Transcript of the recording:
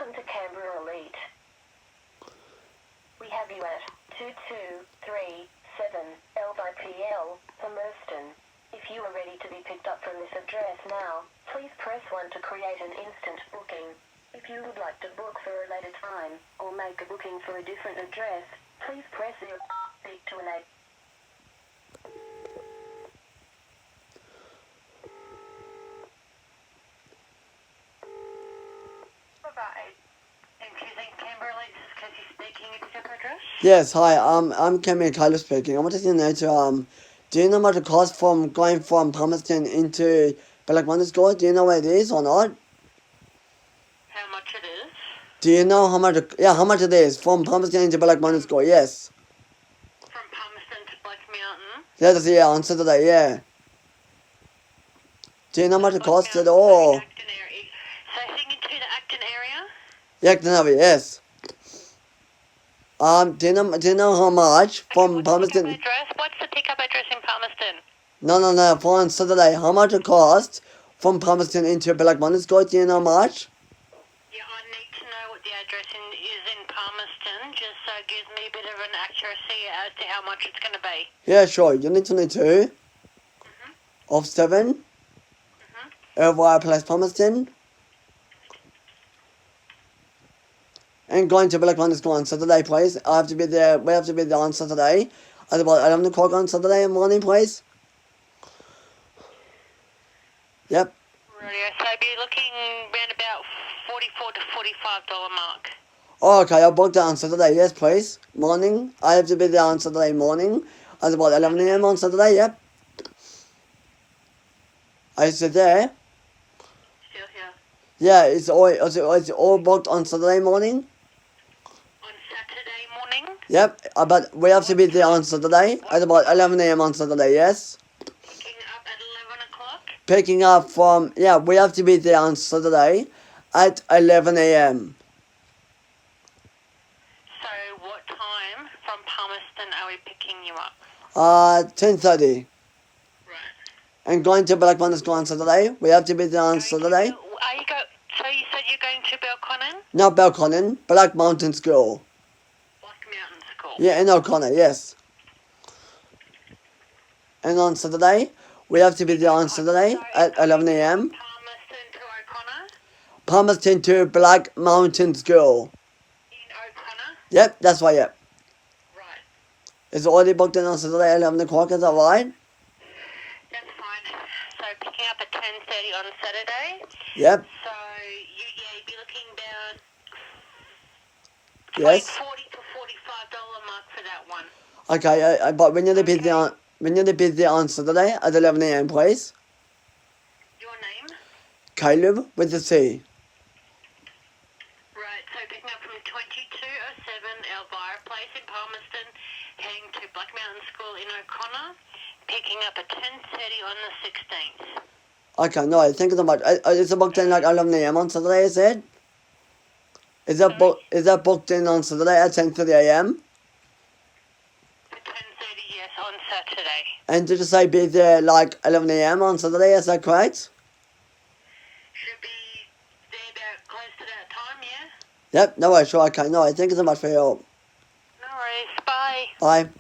Welcome to Canberra Elite. We have you at 2237 LYPL, Palmerston. If you are ready to be picked up from this address now, please press 1 to create an instant booking. If you would like to book for a later time, or make a booking for a different address, please press 0 speak to an agent. Yes, hi, I'm Cameron Kyler speaking. I wanted to know do you know how much it costs from going from Palmerston into Black Monday School? Do you know where it is or not? How much it is? Do you know how much it is from Palmerston into Black Monday School? Yes. From Palmerston to Black Mountain? Yeah, on Saturday, yeah. Do you know how much it costs at all? So heading into the Acton area? Yeah, Acton area, yes. Do you know how much from Palmerston? What's the pickup address in Palmerston? No, for on Saturday, how much it costs from Palmerston into Black Monday School? Do you know how much? Yeah, I need to know what the address is in Palmerston, just so it gives me a bit of an accuracy as to how much it's going to be. Yeah, sure. Unit 22 of 7 Elvira Place, Palmerston. And going to Black Monday School on Saturday, please. We have to be there on Saturday. At about 11 o'clock on Saturday morning, please. Yep. Radio, so be looking around about $44 to $45 mark. Oh, okay, I'll book that on Saturday, yes, please. Morning. I have to be there on Saturday morning. At about 11 a.m. on Saturday, yep. I said there. Still here. Yeah, it's all booked on Saturday morning. On Saturday morning? Yep, but we have to be there on Saturday at about 11 a.m. on Saturday, yes? Picking up at 11 o'clock? Picking up from, we have to be there on Saturday at 11 a.m. So what time from Palmerston are we picking you up? 10:30. Right. And going to Black Mountain School on Saturday. We have to be there on Saturday. So you said you're going to Belconnen? Not Belconnen, Black Mountain School. Black Mountain School? Yeah, in O'Connor, yes. And on Saturday, we have to be there on Saturday at 11 a.m. Palmerston to O'Connor? Palmerston to Black Mountain School. In O'Connor? Yep, that's right, yep. Right. It's already booked in on Saturday at 11 o'clock, is that right? That's fine. So picking up at 10:30 on Saturday? Yep. So you'd be looking about Yes. $40 to $45 mark for that one. Okay, but we need to be there on Saturday at 11 a.m. please. Your name? Caleb with the C. Right, so picking up from 2207 Elvira Place in Palmerston, heading to Black Mountain School in O'Connor, picking up at 10:30 on the 16th. Okay, no, thank you so much. Is it booked in like 11 a.m. on Saturday, is it? Is that booked in on Saturday at 10:30 a.m.? At 10:30, yes, on Saturday. And did you say be there like 11 a.m. on Saturday, is that correct? Should be there about close to that time, yeah? Yep, no worries, sure, okay, no, thank you so much for your help. No worries, bye. Bye.